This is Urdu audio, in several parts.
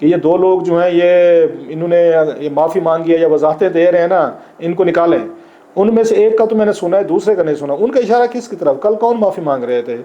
کہ یہ دو لوگ جو ہیں انہوں نے یہ معافی مانگی ہے یا وضاحتیں دے رہے ہیں نا، ان کو نکالیں. ان میں سے ایک کا تو میں نے سنا ہے، دوسرے کا نہیں سنا. ان کا اشارہ کس کی طرف؟ کل کون معافی مانگ رہے تھے؟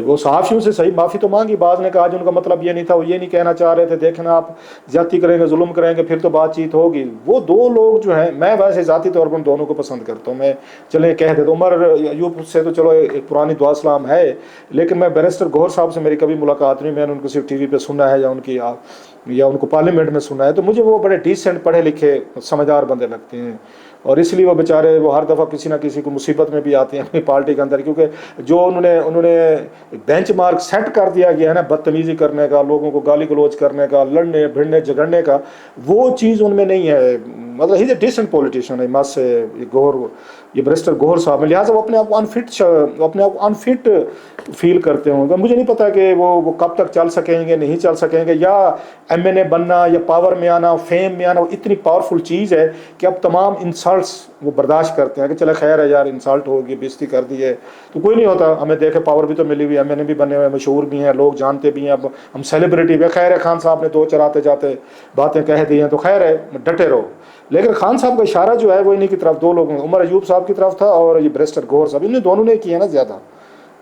وہ صحافیوں سے صحیح معافی تو مانگی، بعض نے کہا آج ان کا مطلب یہ نہیں تھا، وہ یہ نہیں کہنا چاہ رہے تھے، دیکھنا آپ زیادتی کریں گے، ظلم کریں گے، پھر تو بات چیت ہوگی. وہ دو لوگ جو ہیں، میں ویسے ذاتی طور پر ان دونوں کو پسند کرتا ہوں. میں چلیں کہہ دیتا ہوں، عمر ایوب سے تو چلو ایک پرانی دعا سلام ہے، لیکن میں بیرسٹر گوہر صاحب سے میری کبھی ملاقات نہیں. میں نے ان کو صرف ٹی وی پہ سنا ہے یا ان کو پارلیمنٹ میں سنا ہے. تو مجھے وہ بڑے ڈیسنٹ، پڑھے لکھے، سمجھدار بندے لگتے ہیں. اور اس لیے وہ بیچارے وہ ہر دفعہ کسی نہ کسی کو مصیبت میں بھی آتے ہیں اپنی پارٹی کے اندر، کیونکہ جو انہوں نے بینچ مارک سیٹ کر دیا گیا ہے نا، بدتمیزی کرنے کا، لوگوں کو گالی گلوچ کرنے کا، لڑنے بھڑنے جھگڑنے کا، وہ چیز ان میں نہیں ہے. مطلب ہی ڈیسنٹ پولیٹیشین ہے مس یہ بیرسٹر گوہر صاحب میں. لہٰذا وہ اپنے آپ کو انفٹ فیل کرتے ہوں گے. مجھے نہیں پتا کہ وہ کب تک چل سکیں گے، نہیں چل سکیں گے، یا ایم این اے بننا یا پاور میں آنا، فیم میں آنا، وہ اتنی پاورفل چیز ہے کہ اب تمام انسلٹس وہ برداشت کرتے ہیں کہ چلے خیر ہے یار، انسلٹ ہوگی، بےزتی کر دی ہے تو کوئی نہیں ہوتا. ہمیں دیکھے پاور بھی تو ملی ہوئی، ایم این اے بھی بنے ہوئے، مشہور بھی ہیں، لوگ جانتے بھی ہیں، اب ہم سیلیبریٹی بھی. خیر ہے، خان صاحب نے دو چار آتے جاتے باتیں کہہ دی ہیں تو خیر ہے، ڈٹے رہو. لیکن خان صاحب کا اشارہ جو ہے وہ انہیں کی طرف، دو لوگوں، عمر ایوب صاحب کی طرف تھا اور یہ بیرسٹر گوہر صاحب، انہیں دونوں نے کیا نا زیادہ،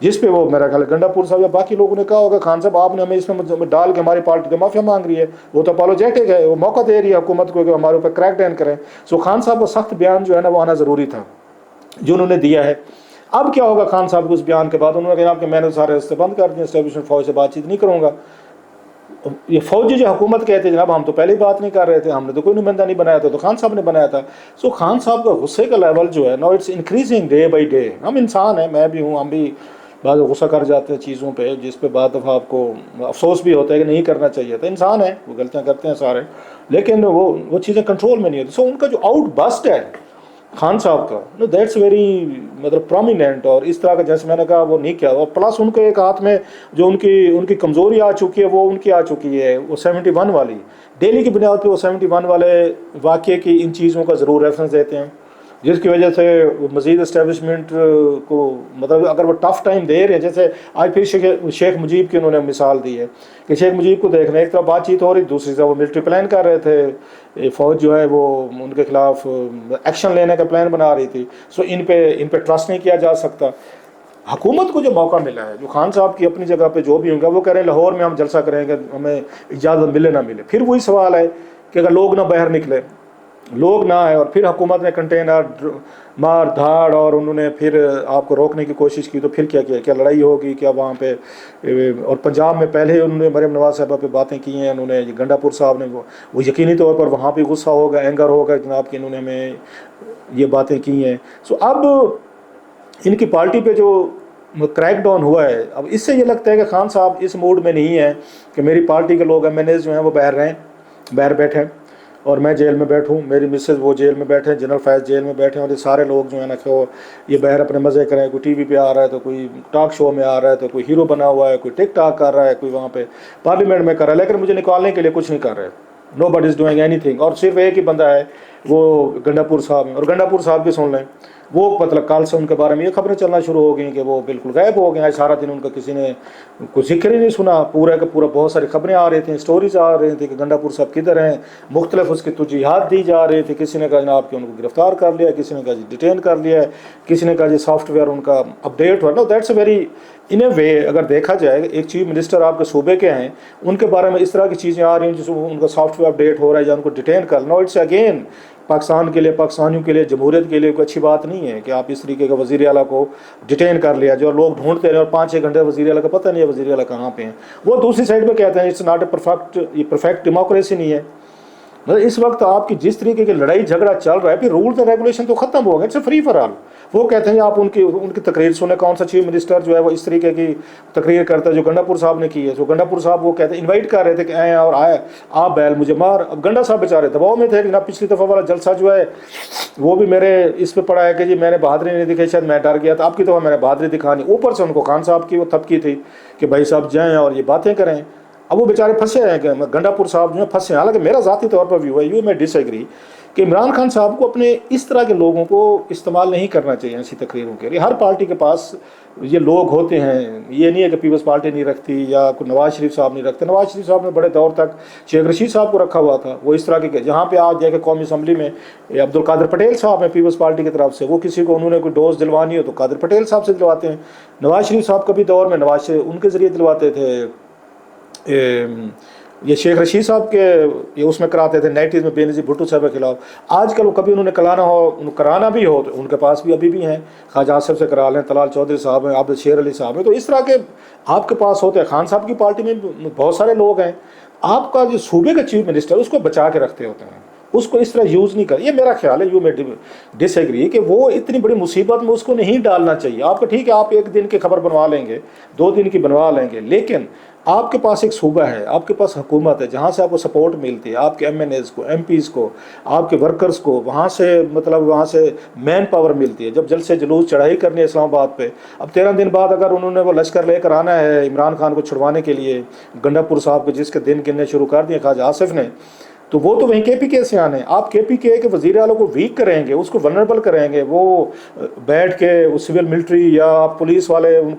جس پہ وہ میرا خیال ہے گنڈا پور صاحب یا باقی لوگوں نے کہا ہوگا خان صاحب آپ نے ہمیں اس میں ڈال کے ہماری پارٹی تو معافیا مانگ رہی ہے. وہ تو اپالوجیٹک ہے، وہ موقع دے رہی ہے حکومت کو کہ ہمارے اوپر کریک ڈاؤن کریں. سو خان صاحب کا سخت بیان جو ہے نا وہ آنا ضروری تھا جو انہوں نے دیا ہے. اب کیا ہوگا خان صاحب کو اس بیان کے بعد؟ انہوں نے کہا کہ میں نے سارے راستے بند کر دیے، اسٹیبلشمنٹ فوج سے بات چیت نہیں کروں گا. یہ فوجی جو حکومت کہتے ہیں جناب ہم تو پہلے ہی بات نہیں کر رہے تھے، ہم نے تو کوئی نمائندہ نہیں بنایا تھا، تو خان صاحب نے بنایا تھا. سو خان صاحب کا غصے کا لیول جو ہے نا it's increasing day by day. ہم انسان ہیں، میں بھی ہوں، ہم بھی بعض غصہ کر جاتے ہیں چیزوں پہ جس پہ بعض دفعہ آپ کو افسوس بھی ہوتا ہے کہ نہیں کرنا چاہیے تھا. انسان ہے، وہ غلطیاں کرتے ہیں سارے، لیکن وہ چیزیں کنٹرول میں نہیں ہوتی. سو ان کا جو آؤٹ بسٹ ہے خان صاحب کا، دیٹس ویری مطلب پرومیننٹ، اور اس طرح کا جیسے میں نے کہا وہ نہیں کیا. اور پلس ان کے ایک ہاتھ میں جو ان کی کمزوری آ چکی ہے وہ ان کی آ چکی ہے، وہ 71 والی ڈیلی کی بنیاد پہ وہ 71 والے واقعے کی ان چیزوں کا ضرور ریفرنس دیتے ہیں، جس کی وجہ سے مزید اسٹیبلشمنٹ کو مطلب اگر وہ ٹف ٹائم دے رہے ہیں. جیسے آج پھر شیخ مجیب کی انہوں نے مثال دی ہے کہ شیخ مجیب کو دیکھنا، ایک طرف بات چیت ہو رہی، دوسری طرف وہ ملٹری پلان کر رہے تھے، فوج جو ہے وہ ان کے خلاف ایکشن لینے کا پلان بنا رہی تھی. سو ان پہ ٹرسٹ نہیں کیا جا سکتا. حکومت کو جو موقع ملا ہے، جو خان صاحب کی اپنی جگہ پہ جو بھی ہوں گا، وہ کہہ رہے ہیں لاہور میں ہم جلسہ کریں گے، ہمیں اجازت ملے نہ ملے. پھر وہی سوال ہے کہ اگر لوگ نہ باہر نکلے، لوگ نہ آئے، اور پھر حکومت نے کنٹینر مار دھاڑ اور انہوں نے پھر آپ کو روکنے کی کوشش کی، تو پھر کیا کیا لڑائی ہوگی کیا وہاں پہ؟ اور پنجاب میں پہلے انہوں نے مریم نواز صاحبہ پہ باتیں کی ہیں، انہوں نے گنڈا پور صاحب نے وہ یقینی طور پر وہاں پہ غصہ ہوگا، اینگر ہوگا جناب کہ انہوں نے ہمیں یہ باتیں کی ہیں. سو اب ان کی پارٹی پہ جو کریک ڈاؤن ہوا ہے، اب اس سے یہ لگتا ہے کہ خان صاحب اس موڈ میں نہیں ہیں کہ میری پارٹی کے لوگ ایم این ایز جو ہیں وہ باہر بیٹھیں اور میں جیل میں بیٹھوں، میری مسز وہ جیل میں بیٹھیں، جنرل فیض جیل میں بیٹھیں، اور یہ سارے لوگ جو ہیں نا کہ یہ باہر اپنے مزے کریں. کوئی ٹی وی پہ آ رہا ہے تو کوئی ٹاک شو میں آ رہا ہے تو کوئی ہیرو بنا ہوا ہے، کوئی ٹک ٹاک کر رہا ہے، کوئی وہاں پہ پارلیمنٹ میں کر رہا ہے، لیکن مجھے نکالنے کے لیے کچھ نہیں کر رہے. نو بڈی از ڈوئنگ اینی تھنگ. اور صرف ایک ہی بندہ ہے، وہ گنڈا پور صاحب ہیں. اور گنڈا پور صاحب کی سن لیں، وہ مطلب کل سے ان کے بارے میں یہ خبریں چلنا شروع ہو گئیں کہ وہ بالکل غائب ہو گئے ہیں. سارا دن ان کا کسی نے کوئی ذکر ہی نہیں سنا، پورا کا پورا. بہت ساری خبریں آ رہی تھیں، سٹوریز آ رہی تھیں کہ گنڈا پور صاحب کدھر ہیں، مختلف اس کی توجیحات دی جا رہی تھی. کسی نے کہا جناب کہ ان کو گرفتار کر لیا، کسی نے کہا جی ڈیٹین کر لیا ہے، کسی نے کہا جی سافٹ ویئر ان کا اپڈیٹ ہوا. نو دیٹس اے ویری ان اے وے اگر دیکھا جائے ایک چیف منسٹر آپ کے صوبے کے ہیں، ان کے بارے میں اس طرح کی چیزیں آ رہی ہیں جس ان کا سافٹ ویئر اپڈیٹ ہو رہا ہے یا ان کو ڈیٹین کرنا. اٹس اگین پاکستان کے لیے، پاکستانیوں کے لیے، جمہوریت کے لیے کوئی اچھی بات نہیں ہے کہ آپ اس طریقے کا وزیر اعلیٰ کو ڈیٹین کر لیا جو لوگ ڈھونڈتے رہے، اور 5-6 گھنٹے وزیر اعلیٰ کا پتہ نہیں ہے وزیر اعلیٰ کہاں پہ ہیں. وہ دوسری سائڈ پہ کہتے ہیں اٹس ناٹ اے پرفیکٹ، یہ پرفیکٹ ڈیموکریسی نہیں ہے. مطلب اس وقت آپ کی جس طریقے کی لڑائی جھگڑا چل رہا ہے، پھر رولز اینڈ ریگولیشن تو ختم ہو گئے، اٹس فری فار آل. وہ کہتے ہیں آپ ان کی تقریر سنیں، کون سا چیف منسٹر جو ہے وہ اس طریقے کی تقریر کرتا ہے جو گنڈا پور صاحب نے کی ہے. تو گنڈا پور صاحب وہ کہتے ہیں انوائٹ کر رہے تھے کہ آئے اور آئے آپ بیل مجھے مار. اب گنڈا صاحب بیچارے دباؤ میں تھے کہ جناب پچھلی دفعہ والا جلسہ جو ہے وہ بھی میرے اس پہ پڑا ہے کہ جی میں نے بہادری نہیں دکھائی، شاید میں ڈر گیا تھا. اب کی دفعہ میں نے بہادری دکھانی، اوپر سے ان کو خان صاحب کی وہ تھپکی تھی کہ بھائی صاحب جائیں اور یہ باتیں کریں. اب وہ بیچارے پھنسے ہیں کہ گنڈا پور صاحب جو ہیں پھنسے ہیں. حالانکہ میرا ذاتی طور پر ویو ہے، یوں میں ڈس ایگری کہ عمران خان صاحب کو اپنے اس طرح کے لوگوں کو استعمال نہیں کرنا چاہیے ایسی تقریروں کے لیے. ہر پارٹی کے پاس یہ لوگ ہوتے ہیں، یہ نہیں ہے کہ پیپلز پارٹی نہیں رکھتی یا کوئی نواز شریف صاحب نہیں رکھتے. نواز شریف صاحب نے بڑے دور تک شیخ رشید صاحب کو رکھا ہوا تھا. وہ اس طرح کے جہاں پہ آج کہ قومی اسمبلی میں عبد القادر پٹیل صاحب ہیں پیپلز پارٹی کی طرف سے، وہ کسی کو انہوں نے کوئی ڈوز دلوانی ہو تو قادر پٹیل صاحب سے دلواتے ہیں. نواز شریف صاحب کا بھی دور میں نواز شریف ان کے ذریعے دلواتے تھے. یہ شیخ رشید صاحب کے یہ اس میں کراتے تھے 90s میں بے نظیر بھٹو صاحب کے خلاف. آج کل وہ کبھی انہوں نے کرانا بھی ہو تو ان کے پاس بھی ابھی بھی ہیں، خواجہ آصف سے کرا لیں، طلال چودھری صاحب ہیں، عبد شیر علی صاحب ہیں. تو اس طرح کے آپ کے پاس ہوتے ہیں. خان صاحب کی پارٹی میں بہت سارے لوگ ہیں. آپ کا جو صوبے کا چیف منسٹر اس کو بچا کے رکھتے ہوتے ہیں، اس کو اس طرح یوز نہیں کر. یہ میرا خیال ہے، یو میں ڈس ایگری، کہ وہ اتنی بڑی مصیبت میں اس کو نہیں ڈالنا چاہیے. آپ کو ٹھیک ہے آپ ایک دن کی خبر بنوا لیں گے، 2 دن کی بنوا لیں گے، لیکن آپ کے پاس ایک صوبہ ہے، آپ کے پاس حکومت ہے جہاں سے آپ کو سپورٹ ملتی ہے، آپ کے ایم این ایز کو، ایم پیز کو، آپ کے ورکرز کو، وہاں سے وہاں سے مین پاور ملتی ہے. جب جلسے جلوس چڑھائی کرنی ہے اسلام آباد پہ، اب 13 دن بعد اگر انہوں نے وہ لشکر لے کر آنا ہے عمران خان کو چھڑوانے کے لیے، گنڈا پور صاحب کو جس کے دن گننے شروع کر دیے خواجہ آصف نے، تو وہ تو وہیں کے پی کے سے آنے. آپ کے پی کے وزیر اعلیٰ کو ویک کریں گے، اس کو ولنریبل کریں گے، وہ بیٹھ کے سول ملٹری یا پولیس والے ان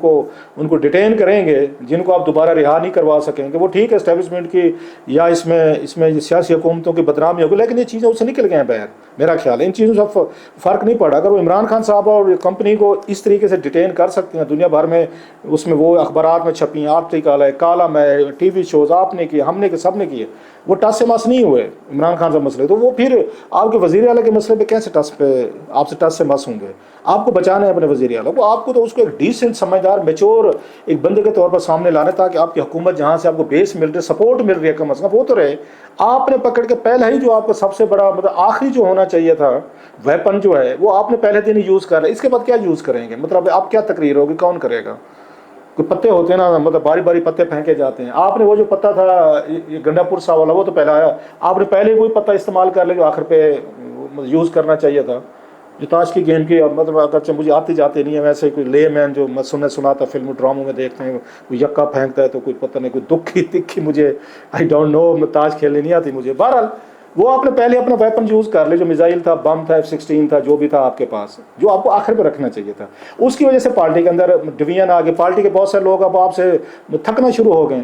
کو ڈیٹین کریں گے جن کو آپ دوبارہ رہا نہیں کروا سکیں گے. وہ ٹھیک ہے اسٹیبلشمنٹ کی یا اس میں سیاسی حکومتوں کی بدنامی ہوگی، لیکن یہ چیزیں اس سے نکل گئے ہیں باہر. میرا خیال ہے ان چیزوں سے فرق نہیں پڑا. اگر وہ عمران خان صاحب اور کمپنی کو اس طریقے سے ڈیٹین کر سکتے ہیں دنیا بھر میں، اس میں وہ اخبارات میں چھپی ہیں، آرٹیکل ہے، کالم ہے، ٹی وی شوز آپ نے کیے، ہم نے کیے، سب نے کیے، وہ ٹس سے مس نہیں ہوئے عمران خان سے مسئلے. تو وہ پھر آپ کے وزیر اعلیٰ کے مسئلے پہ کیسے آپ سے ٹس سے مس ہوں گے؟ آپ کو بچانا ہے اپنے وزیر اعلیٰ کو. آپ کو تو اس کو ایک ڈیسنٹ سمجھدار میچور ایک بندے کے طور پر سامنے لانا تاکہ آپ کی حکومت جہاں سے آپ کو بیس مل رہی ہے، سپورٹ مل رہی ہے کم از کم وہ تو رہے. آپ نے پکڑ کے پہلا ہی جو آپ کا سب سے بڑا آخری جو ہونا چاہیے تھا ویپن جو ہے وہ آپ نے پہلے دن ہی یوز کر رہا ہے. اس کے بعد کیا یوز کریں گے؟ آپ کیا تقریر ہوگی، کون کرے گا؟ کوئی پتے ہوتے ہیں نا باری باری پتے پھینکے جاتے ہیں. آپ نے وہ جو پتا تھا یہ گنڈا پور صاحب والا وہ تو پہلا آیا، آپ نے پہلے وہی پتا استعمال کر لیا جو آخر پہ یوز کرنا چاہیے تھا. جو تاش کی گیم کی اگرچہ مجھے آتے جاتے نہیں ہے، ویسے کوئی لے مین جو سناتا فلم ڈراموں میں دیکھتے ہیں، کوئی یکا پھینکتا ہے تو کوئی پتہ نہیں کوئی دکھی تکھی، مجھے آئی ڈونٹ نو، تاش کھیلنے نہیں آتی مجھے. بہرحال وہ آپ نے پہلے اپنا ویپن یوز کر لے، جو میزائل تھا، بم تھا، F-16 تھا، جو بھی تھا آپ کے پاس، جو آپ کو آخر پہ رکھنا چاہیے تھا. اس کی وجہ سے پارٹی کے اندر ڈویژن آ گئے. پارٹی کے بہت سے لوگ اب آپ سے تھکنا شروع ہو گئے.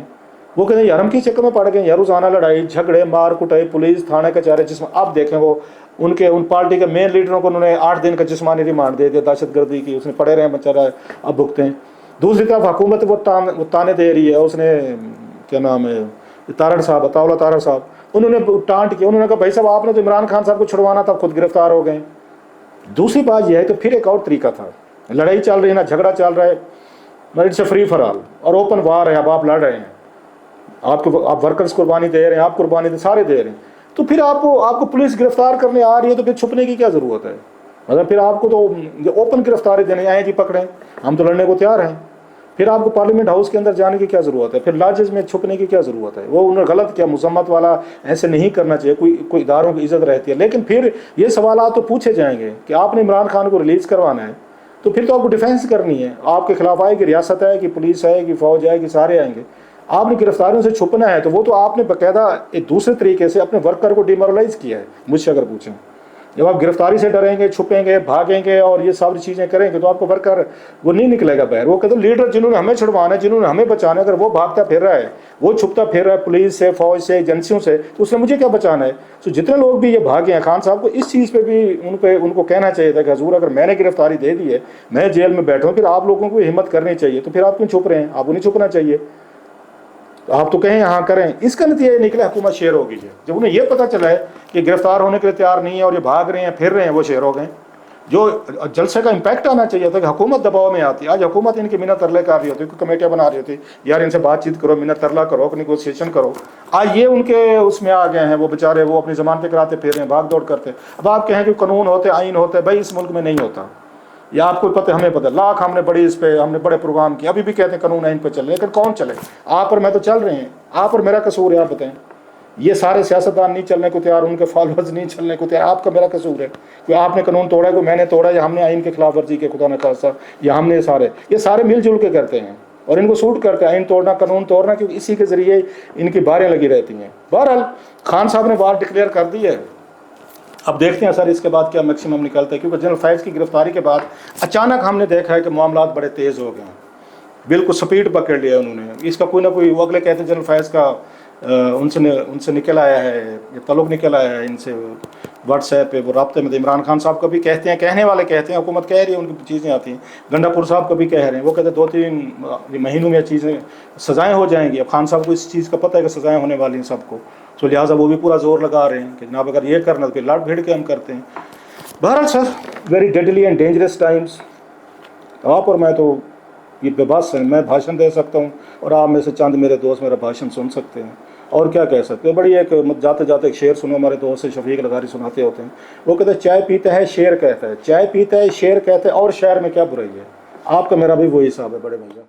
وہ کہتے ہیں یار ہم کی چکر میں پڑ گئے یا روزانہ لڑائی جھگڑے مار کٹائی پولیس تھانے کچہرے جس میں اب دیکھیں وہ ان پارٹی کے مین لیڈروں کو انہوں نے 8 دن کا جسمانی ریمانڈ دے دیا دہشت گردی کی. اس نے پڑے رہے بیچارہ اب بھگتے ہیں. دوسری طرف حکومت وہ تانے دے رہی ہے. اس نے کیا نام ہے تارڑ صاحب، عطاءاللہ تارڑ صاحب، انہوں نے ٹانٹ کیا. انہوں نے کہا بھائی صاحب آپ نے تو عمران خان صاحب کو چھڑوانا تھا، خود گرفتار ہو گئے. دوسری بات یہ ہے کہ پھر ایک اور طریقہ تھا، لڑائی چل رہی ہے نا، جھگڑا چل رہا ہے، it's a free for all اور اوپن وار ہے. اب آپ لڑ رہے ہیں، آپ ورکرز قربانی دے رہے ہیں، آپ قربانی دے سارے دے رہے ہیں. تو پھر آپ کو پولیس گرفتار کرنے آ رہی ہے تو پھر چھپنے کی کیا ضرورت ہے؟ مطلب پھر آپ کو تو اوپن گرفتاری دینے آئے جی پکڑیں، ہم تو لڑنے کو تیار ہیں. پھر آپ کو پارلیمنٹ ہاؤس کے اندر جانے کی کیا ضرورت ہے؟ پھر لاجز میں چھپنے کی کیا ضرورت ہے؟ وہ انہوں نے غلط کیا، مذمت والا ایسے نہیں کرنا چاہیے. کوئی اداروں کی عزت رہتی ہے. لیکن پھر یہ سوالات تو پوچھے جائیں گے کہ آپ نے عمران خان کو ریلیز کروانا ہے تو پھر تو آپ کو ڈیفینس کرنی ہے. آپ کے خلاف آئے گی ریاست آئے گی، پولیس آئے گی، فوج آئے گی، سارے آئیں گے. آپ نے گرفتاریوں سے چھپنا ہے تو وہ تو آپ نے باقاعدہ ایک دوسرے طریقے سے اپنے ورکر کو ڈیمورلائز کیا ہے. مجھ سے اگر پوچھیں، جب آپ گرفتاری سے ڈریں گے، چھپیں گے، بھاگیں گے اور یہ ساری چیزیں کریں گے تو آپ کو ورکر وہ نہیں نکلے گا باہر. وہ کہتے ہیں لیڈر جنہوں نے ہمیں چھڑوانا ہے، جنہوں نے ہمیں بچانا ہے، اگر وہ بھاگتا پھر رہا ہے، وہ چھپتا پھر رہا ہے پولیس سے، فوج سے، ایجنسیوں سے، تو اس نے مجھے کیا بچانا ہے؟ تو جتنے لوگ بھی یہ بھاگے ہیں، خان صاحب کو اس چیز پہ بھی ان کو کہنا چاہیے تھا کہ حضور اگر میں نے گرفتاری دے دی ہے، میں جیل میں بیٹھا ہوں، پھر آپ لوگوں کو ہمت کرنی چاہیے. تو پھر آپ کیوں چھپ رہے ہیں؟ آپ کو نہیں چھپنا چاہیے. آپ تو کہیں یہاں کریں. اس کا نتیجہ یہ نکلا حکومت شیر ہو گئی ہے. جب انہیں یہ پتہ چلا ہے کہ گرفتار ہونے کے لیے تیار نہیں ہے اور یہ بھاگ رہے ہیں پھر رہے ہیں، وہ شیر ہو گئے. جو جلسے کا امپیکٹ آنا چاہیے تھا کہ حکومت دباؤ میں آتی ہے. آج حکومت ان کی منت ترلے کر رہی ہوتی ہے، کمیٹیاں بنا رہی ہوتی یار ان سے بات چیت کرو، منت ترلا کرو، نیگوسیشن کرو. آج یہ ان کے اس میں آ گئے ہیں، وہ بیچارے وہ اپنی زبان پہ کراتے پھر رہے ہیں، بھاگ دوڑ کرتے. اب آپ کہیں کہ قانون ہوتے، آئین ہوتے، بھائی اس ملک میں نہیں ہوتا. یا آپ کو پتہ، ہمیں پتہ، لاکھ ہم نے بڑے پروگرام کیے، ابھی بھی کہتے ہیں قانون آئین پہ چلے، لیکن کون چلے؟ آپ اور میں تو چل رہے ہیں. آپ اور میرا قصور ہے؟ آپ بتائیں. یہ سارے سیاستدان نہیں چلنے کو تیار، ان کے فالوورز نہیں چلنے کو تیار. آپ کا میرا قصور ہے؟ کوئی آپ نے قانون توڑا، کوئی میں نے توڑا، یا ہم نے آئین کے خلاف ورزی کی خدا نہ خاصہ، یا ہم نے یہ سارے مل جل کے کرتے ہیں اور ان کو سوٹ کرتے ہیں آئین توڑنا، قانون توڑنا، کیونکہ اسی کے ذریعے ان کی باریں لگی رہتی ہیں. بہرحال خان صاحب نے وار ڈکلیئر کر دی ہے. اب دیکھتے ہیں سر اس کے بعد کیا میکسیمم نکلتا ہے، کیونکہ جنرل فیض کی گرفتاری کے بعد اچانک ہم نے دیکھا ہے کہ معاملات بڑے تیز ہو گئے ہیں، بالکل سپیڈ پکڑ لیا انہوں نے. اس کا کوئی نہ کوئی، وہ اگلے کہتے ہیں جنرل فیض کا ان سے نکل آیا ہے، یہ تعلق نکل آیا ہے ان سے واٹس ایپ پہ وہ رابطے میں. عمران خان صاحب کبھی کہتے ہیں، کہنے والے کہتے ہیں، حکومت کہہ رہی ہے، ان کی چیزیں آتی ہیں. گنڈا پور صاحب کبھی کہہ رہے ہیں، وہ کہتے ہیں 2-3 مہینوں میں چیزیں سزائیں ہو جائیں گی. اب خان صاحب کو اس چیز کا پتہ ہے کہ سزائیں ہونے والی ہیں سب کو، تو لہٰذا وہ بھی پورا زور لگا رہے ہیں کہ جناب اگر یہ کرنا تو پھر لڑ بھیڑ کے ہم کرتے ہیں. بہرحال sir, very deadly and dangerous times. آپ اور میں تو یہ بے بس ہیں، میں بھاشن دے سکتا ہوں اور آپ میں سے چند میرے دوست میرا بھاشن سن سکتے ہیں، اور کیا کہہ سکتے ہیں. بڑی ایک جاتے جاتے ایک شعر سنو، ہمارے دوست سے شفیق لغاری سناتے ہوتے ہیں. وہ کہتے ہیں چائے پیتا ہے شعر کہتا ہے، چائے پیتا ہے شعر کہتا ہے، اور شعر میں کیا برائی ہے. آپ کا میرا بھی وہی حساب ہے بڑے بھائی.